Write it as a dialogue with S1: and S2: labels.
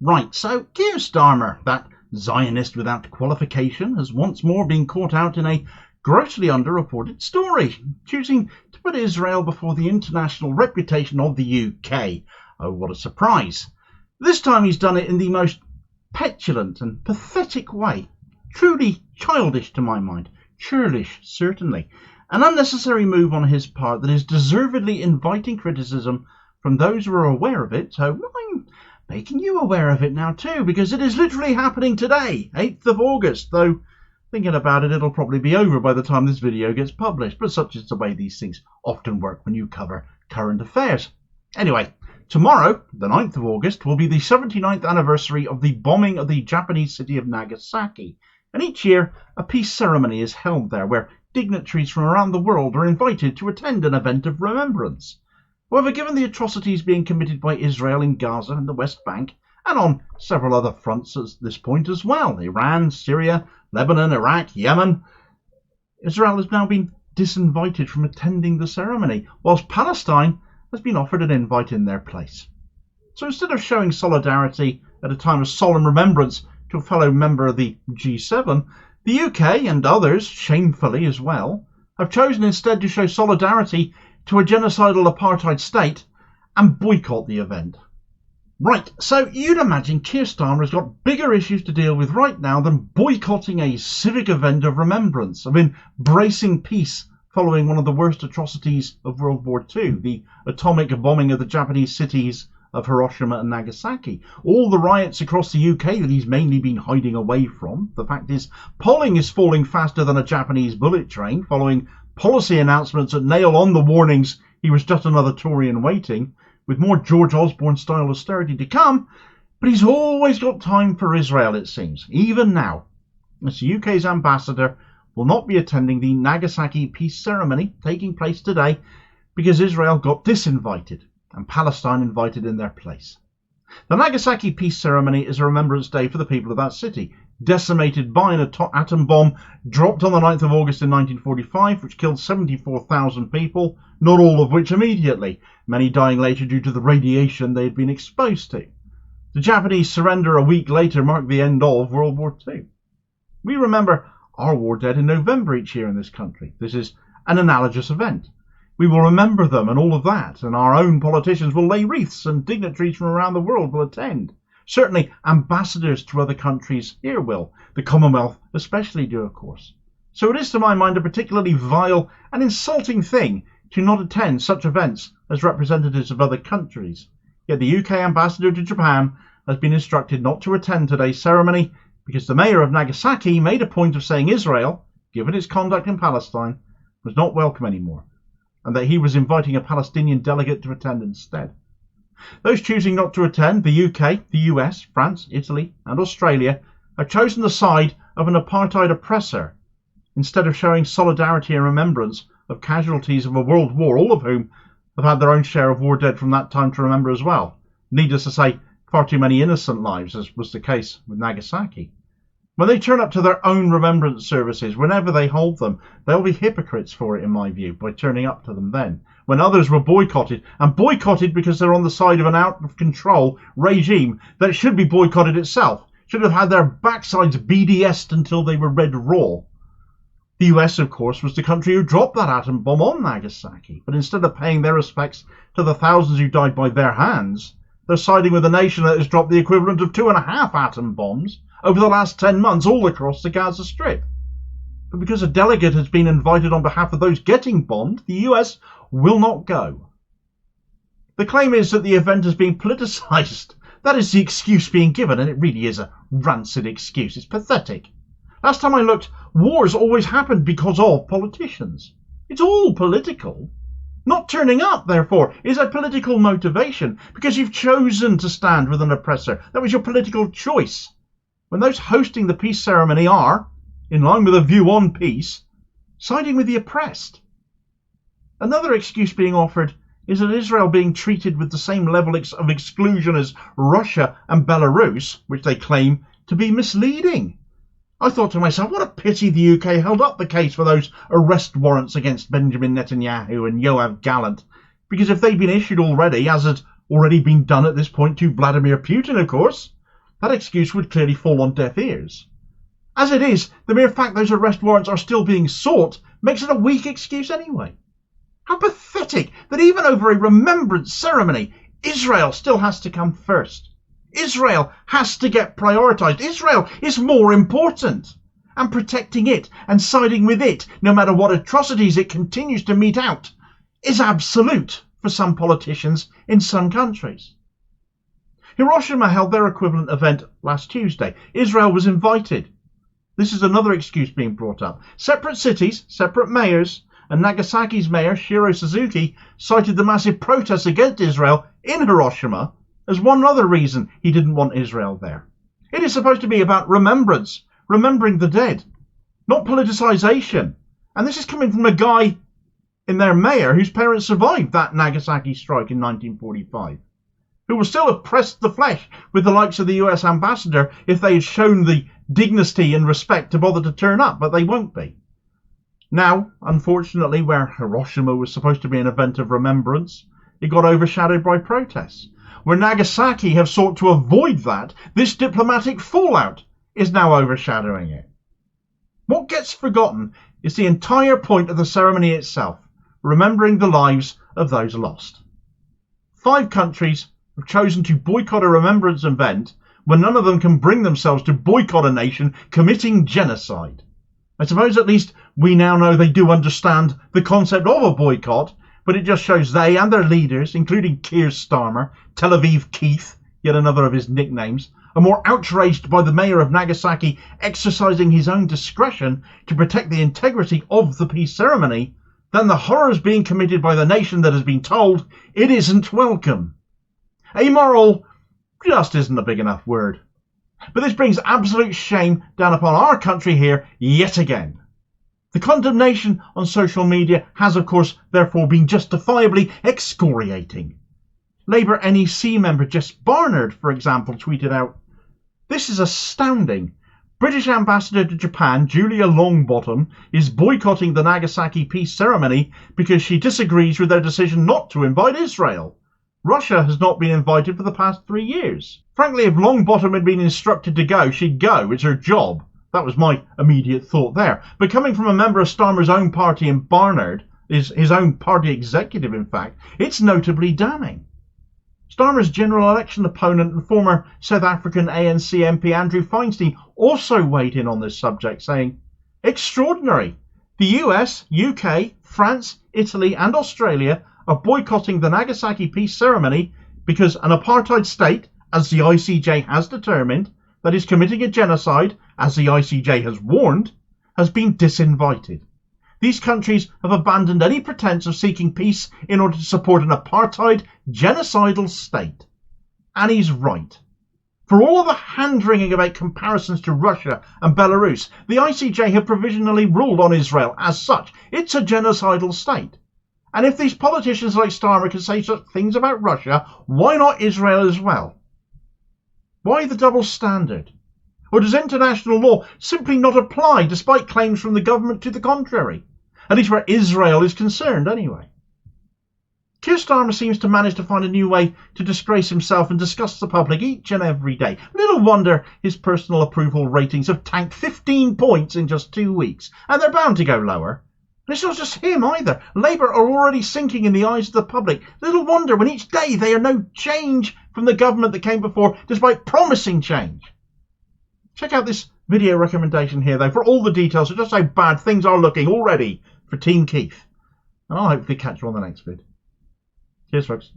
S1: Right, so Keir Starmer, that Zionist without qualification, has once more been caught out in a grossly underreported story, choosing to put Israel before the international reputation of the UK. Oh, what a surprise. This time he's done it in the most petulant and pathetic way. Truly childish to my mind. Churlish, certainly. An unnecessary move on his part that is deservedly inviting criticism from those who are aware of it, so I'm making you aware of it now too, because it is literally happening today, 8th of August, though thinking about it, it'll probably be over by the time this video gets published, but such is the way these things often work when you cover current affairs. Anyway, tomorrow, the 9th of August, will be the 79th anniversary of the bombing of the Japanese city of Nagasaki, and each year a peace ceremony is held there where dignitaries from around the world are invited to attend an event of remembrance. However, given the atrocities being committed by Israel in Gaza and the West Bank, and on several other fronts at this point as well, Iran, Syria, Lebanon, Iraq, Yemen, Israel has now been disinvited from attending the ceremony, whilst Palestine has been offered an invite in their place. So instead of showing solidarity at a time of solemn remembrance to a fellow member of the G7, the UK and others, shamefully as well, have chosen instead to show solidarity to a genocidal apartheid state and boycott the event. Right, so you'd imagine Keir Starmer has got bigger issues to deal with right now than boycotting a civic event of remembrance, of embracing peace following one of the worst atrocities of World War II, the atomic bombing of the Japanese cities of Hiroshima and Nagasaki. All the riots across the UK that he's mainly been hiding away from. The fact is, polling is falling faster than a Japanese bullet train, following policy announcements that nail on the warnings he was just another Tory in waiting, with more George Osborne-style austerity to come, but he's always got time for Israel, it seems, even now, as the UK's ambassador will not be attending the Nagasaki peace ceremony taking place today because Israel got disinvited and Palestine invited in their place. The Nagasaki peace ceremony is a remembrance day for the people of that city, decimated by an atom bomb dropped on the 9th of August in 1945, which killed 74,000 people, not all of which immediately, many dying later due to the radiation they had been exposed to. The Japanese surrender a week later marked the end of World War II. We remember our war dead in November each year in this country. This is an analogous event. We will remember them and all of that, and our own politicians will lay wreaths and dignitaries from around the world will attend. Certainly ambassadors to other countries here will, the Commonwealth especially do, of course. So it is to my mind a particularly vile and insulting thing to not attend such events as representatives of other countries. Yet the UK ambassador to Japan has been instructed not to attend today's ceremony because the mayor of Nagasaki made a point of saying Israel, given its conduct in Palestine, was not welcome anymore, and that he was inviting a Palestinian delegate to attend instead. Those choosing not to attend, the UK, the US, France, Italy and Australia, have chosen the side of an apartheid oppressor instead of showing solidarity and remembrance of casualties of a world war, all of whom have had their own share of war dead from that time to remember as well. Needless to say, far too many innocent lives, as was the case with Nagasaki. When they turn up to their own remembrance services, whenever they hold them, they'll be hypocrites for it, in my view, by turning up to them then, when others were boycotted, and boycotted because they're on the side of an out-of-control regime that should be boycotted itself, should have had their backsides BDS'd until they were red raw. The US, of course, was the country who dropped that atom bomb on Nagasaki, but instead of paying their respects to the thousands who died by their hands, they're siding with a nation that has dropped the equivalent of 2.5 atom bombs over the last 10 months all across the Gaza Strip. But because a delegate has been invited on behalf of those getting bombed, the US will not go. The claim is that the event has been politicised. That is the excuse being given, and it really is a rancid excuse. It's pathetic. Last time I looked, wars always happened because of politicians. It's all political. Not turning up, therefore, is a political motivation because you've chosen to stand with an oppressor. That was your political choice. When those hosting the peace ceremony are, in line with a view on peace, siding with the oppressed. Another excuse being offered is that Israel being treated with the same level of exclusion as Russia and Belarus, which they claim to be misleading. I thought to myself, what a pity the UK held up the case for those arrest warrants against Benjamin Netanyahu and Yoav Gallant, because if they'd been issued already, as had already been done at this point to Vladimir Putin, of course, that excuse would clearly fall on deaf ears. As it is, the mere fact those arrest warrants are still being sought makes it a weak excuse anyway. How pathetic that even over a remembrance ceremony, Israel still has to come first. Israel has to get prioritised. Israel is more important. And protecting it and siding with it, no matter what atrocities it continues to mete out, is absolute for some politicians in some countries. Hiroshima held their equivalent event last Tuesday. Israel was invited. This is another excuse being brought up. Separate cities, separate mayors, and Nagasaki's mayor, Shiro Suzuki, cited the massive protests against Israel in Hiroshima as one other reason he didn't want Israel there. It is supposed to be about remembrance, remembering the dead, not politicisation. And this is coming from a guy in their mayor whose parents survived that Nagasaki strike in 1945, who will still have pressed the flesh with the likes of the US ambassador if they had shown the dignity and respect to bother to turn up, but they won't be. Now, unfortunately, where Hiroshima was supposed to be an event of remembrance, it got overshadowed by protests. Where Nagasaki have sought to avoid that, this diplomatic fallout is now overshadowing it. What gets forgotten is the entire point of the ceremony itself, remembering the lives of those lost. 5 countries have chosen to boycott a remembrance event when none of them can bring themselves to boycott a nation committing genocide. I suppose at least we now know they do understand the concept of a boycott, but it just shows they and their leaders, including Keir Starmer, Tel Aviv Keith, yet another of his nicknames, are more outraged by the mayor of Nagasaki exercising his own discretion to protect the integrity of the peace ceremony than the horrors being committed by the nation that has been told it isn't welcome. Amoral just isn't a big enough word. But this brings absolute shame down upon our country here yet again. The condemnation on social media has, of course, therefore been justifiably excoriating. Labour NEC member Jess Barnard, for example, tweeted out, "This is astounding. British Ambassador to Japan, Julia Longbottom, is boycotting the Nagasaki peace ceremony because she disagrees with their decision not to invite Israel. Russia has not been invited for the past 3 years. Frankly, if Longbottom had been instructed to go, she'd go. It's her job." That was my immediate thought there. But coming from a member of Starmer's own party in Barnard, his own party executive in fact, it's notably damning. Starmer's general election opponent and former South African ANC MP Andrew Feinstein also weighed in on this subject, saying, "Extraordinary. The US, UK, France, Italy and Australia are boycotting the Nagasaki peace ceremony because an apartheid state, as the ICJ has determined, that is committing a genocide, as the ICJ has warned, has been disinvited. These countries have abandoned any pretense of seeking peace in order to support an apartheid, genocidal state." And he's right. For all of the hand-wringing about comparisons to Russia and Belarus, the ICJ have provisionally ruled on Israel as such. It's a genocidal state. And if these politicians like Starmer can say such things about Russia, why not Israel as well? Why the double standard? Or does international law simply not apply despite claims from the government to the contrary? At least where Israel is concerned anyway. Keir Starmer seems to manage to find a new way to disgrace himself and disgust the public each and every day. Little wonder his personal approval ratings have tanked 15 points in just 2 weeks, and they're bound to go lower. And it's not just him either. Labour are already sinking in the eyes of the public. Little wonder when each day they are no change from the government that came before, despite promising change. Check out this video recommendation here, though, for all the details of just how bad things are looking already for Team Keith. And I'll hopefully catch you on the next vid. Cheers, folks.